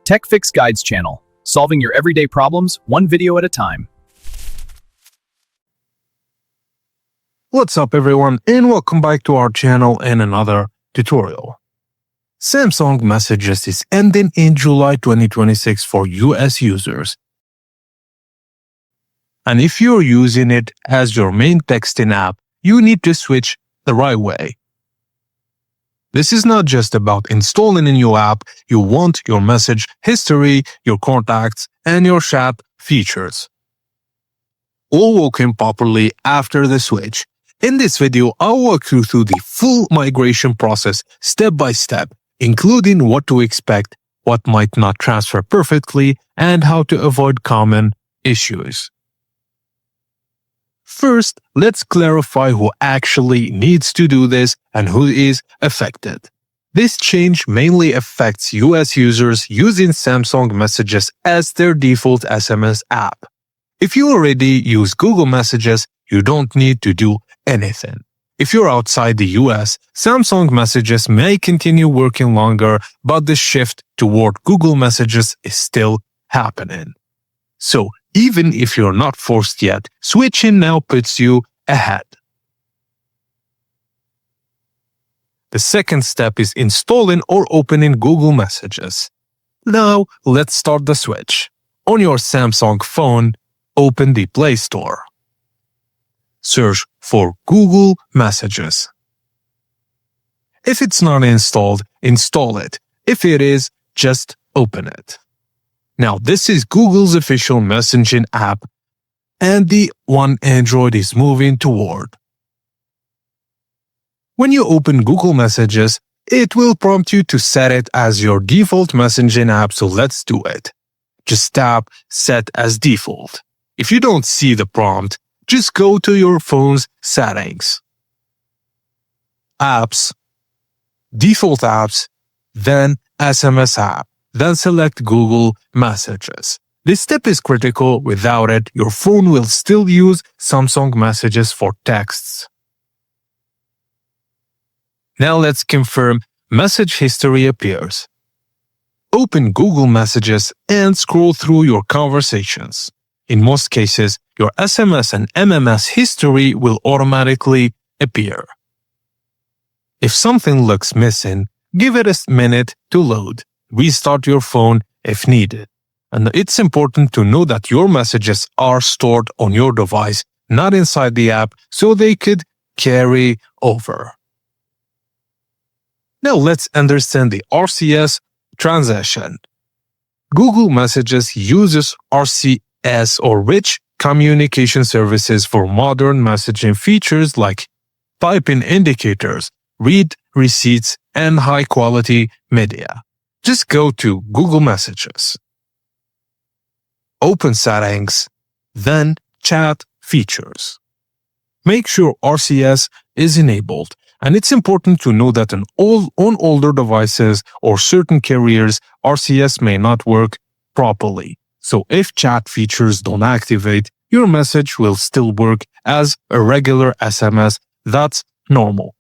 Tech Fix Guides channel, solving your everyday problems one video at a time. What's up everyone, and welcome back to our channel and another tutorial. Samsung Messages is ending in July 2026 for US users. And if you're using it as your main texting app, you need to switch the right way. This is not just about installing a new app. You want your message history, your contacts, and your chat features all working properly after the switch. In this video, I'll walk you through the full migration process step by step, including what to expect, what might not transfer perfectly, and how to avoid common issues. First, let's clarify who actually needs to do this and who is affected. This change mainly affects US users using Samsung Messages as their default SMS app. If you already use Google Messages, you don't need to do anything. If you're outside the US, Samsung Messages may continue working longer, but the shift toward Google Messages is still happening. So, even if you're not forced yet, switching now puts you ahead. The second step is installing or opening Google Messages. Now, let's start the switch. On your Samsung phone, open the Play Store. Search for Google Messages. If it's not installed, install it. If it is, just open it. Now, this is Google's official messaging app and the one Android is moving toward. When you open Google Messages, it will prompt you to set it as your default messaging app, so let's do it. Just tap Set as Default. If you don't see the prompt, just go to your phone's settings. Apps, Default Apps, then SMS app. Then select Google Messages. This step is critical. Without it, your phone will still use Samsung Messages for texts. Now let's confirm message history appears. Open Google Messages and scroll through your conversations. In most cases, your SMS and MMS history will automatically appear. If something looks missing, give it a minute to load. Restart your phone if needed. And it's important to know that your messages are stored on your device, not inside the app, so they could carry over. Now let's understand the RCS transition. Google Messages uses RCS or Rich Communication Services for modern messaging features like typing indicators, read receipts, and high-quality media. Just go to Google Messages. Open Settings, then Chat Features. Make sure RCS is enabled, and it's important to know that on older devices or certain carriers, RCS may not work properly. So if chat features don't activate, your message will still work as a regular SMS. That's normal.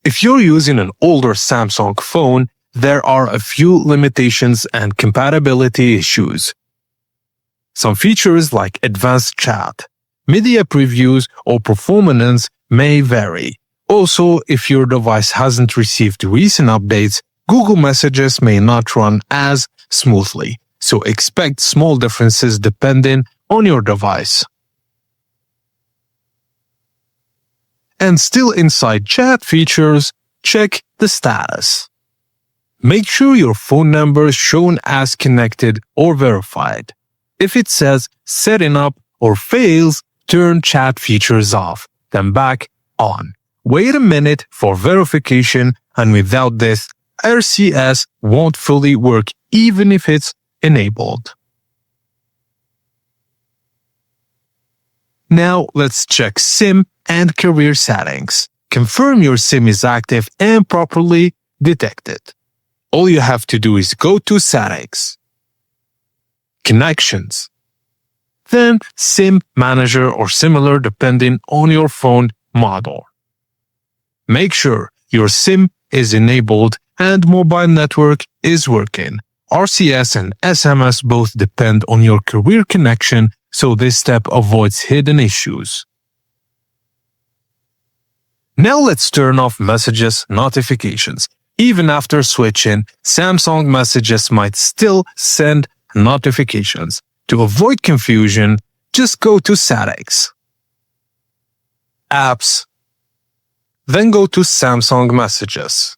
If you're using an older Samsung phone, there are a few limitations and compatibility issues. Some features like advanced chat, media previews, or performance may vary. Also, if your device hasn't received recent updates, Google Messages may not run as smoothly, so expect small differences depending on your device. And still inside chat features, check the status. Make sure your phone number is shown as connected or verified. If it says setting up or fails, turn chat features off, then back on. Wait a minute for verification, and without this, RCS won't fully work even if it's enabled. Now let's check SIM and career settings. Confirm your SIM is active and properly detected. All you have to do is go to Settings, Connections, then SIM Manager or similar depending on your phone model. Make sure your SIM is enabled and mobile network is working. RCS and SMS both depend on your carrier connection, so this step avoids hidden issues. Now let's turn off messages notifications. Even after switching, Samsung Messages might still send notifications. To avoid confusion, just go to Settings, Apps, then go to Samsung Messages.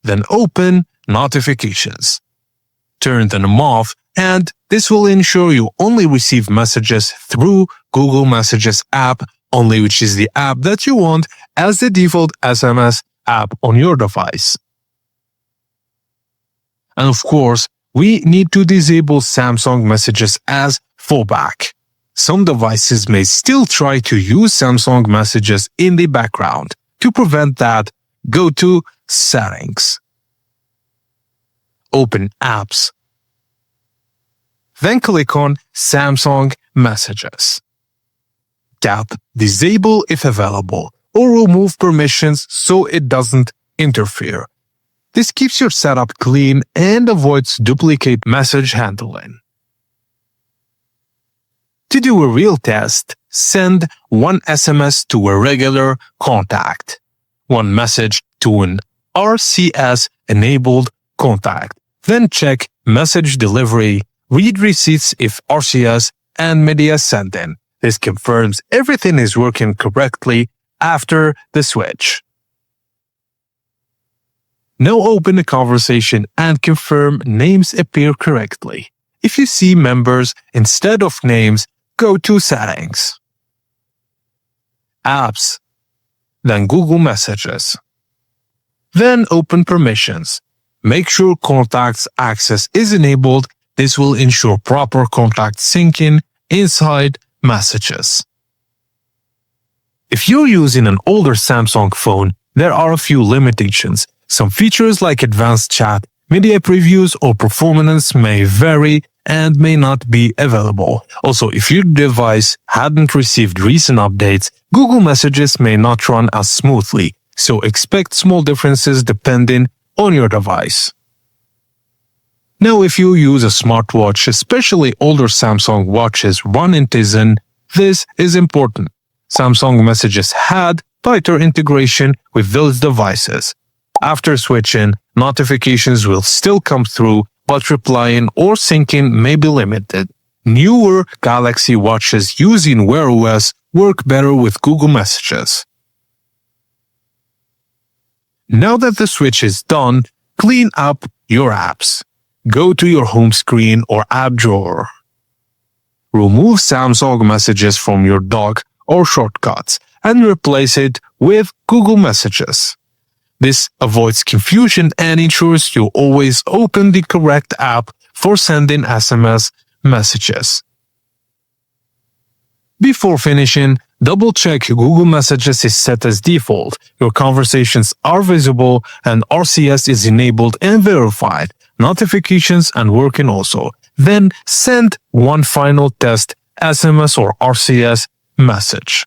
Then open Notifications. Turn them off, and this will ensure you only receive messages through Google Messages app only, which is the app that you want as the default SMS app on your device. And of course, we need to disable Samsung Messages as fallback. Some devices may still try to use Samsung Messages in the background. To prevent that, go to Settings, open Apps, then click on Samsung Messages. Tap Disable if available, or remove permissions so it doesn't interfere. This keeps your setup clean and avoids duplicate message handling. To do a real test, send one SMS to a regular contact, one message to an RCS-enabled contact. Then check message delivery, read receipts if RCS, and media sent in. This confirms everything is working correctly after the switch. Now open the conversation and confirm names appear correctly. If you see members instead of names, go to Settings, Apps, then Google Messages. Then open Permissions. Make sure Contacts Access is enabled. This will ensure proper contact syncing inside Messages. If you're using an older Samsung phone, there are a few limitations. Some features like advanced chat, media previews, or performance may vary and may not be available. Also, if your device hadn't received recent updates, Google Messages may not run as smoothly, so expect small differences depending on your device. Now, if you use a smartwatch, especially older Samsung watches run in Tizen, this is important. Samsung Messages had tighter integration with those devices. After switching, notifications will still come through, but replying or syncing may be limited. Newer Galaxy watches using Wear OS work better with Google Messages. Now that the switch is done, clean up your apps. Go to your home screen or app drawer. Remove Samsung Messages from your dock or shortcuts and replace it with Google Messages. This avoids confusion and ensures you always open the correct app for sending SMS messages. Before finishing, double-check Google Messages is set as default, your conversations are visible, and RCS is enabled and verified, notifications and working also. Then send one final test SMS or RCS message.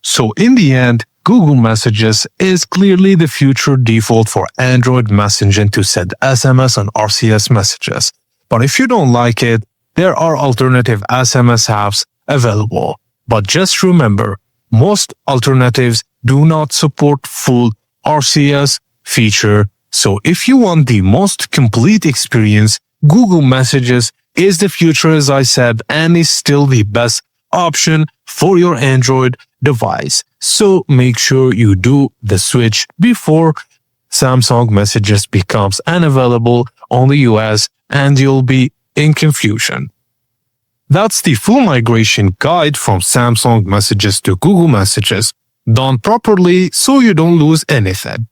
So in the end, Google Messages is clearly the future default for Android messaging to send SMS and RCS messages. But if you don't like it, there are alternative SMS apps available. But just remember, most alternatives do not support full RCS feature. So if you want the most complete experience, Google Messages is the future, as I said, and is still the best option for your Android device. So make sure you do the switch before Samsung Messages becomes unavailable on the US and you'll be in confusion. That's the full migration guide from Samsung Messages to Google Messages, done properly so you don't lose anything.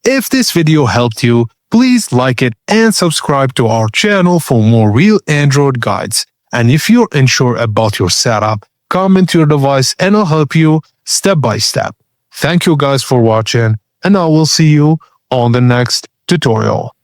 If this video helped you, please like it and subscribe to our channel for more real Android guides. And if you're unsure about your setup, comment your device and I'll help you step by step. Thank you guys for watching, and I will see you on the next tutorial.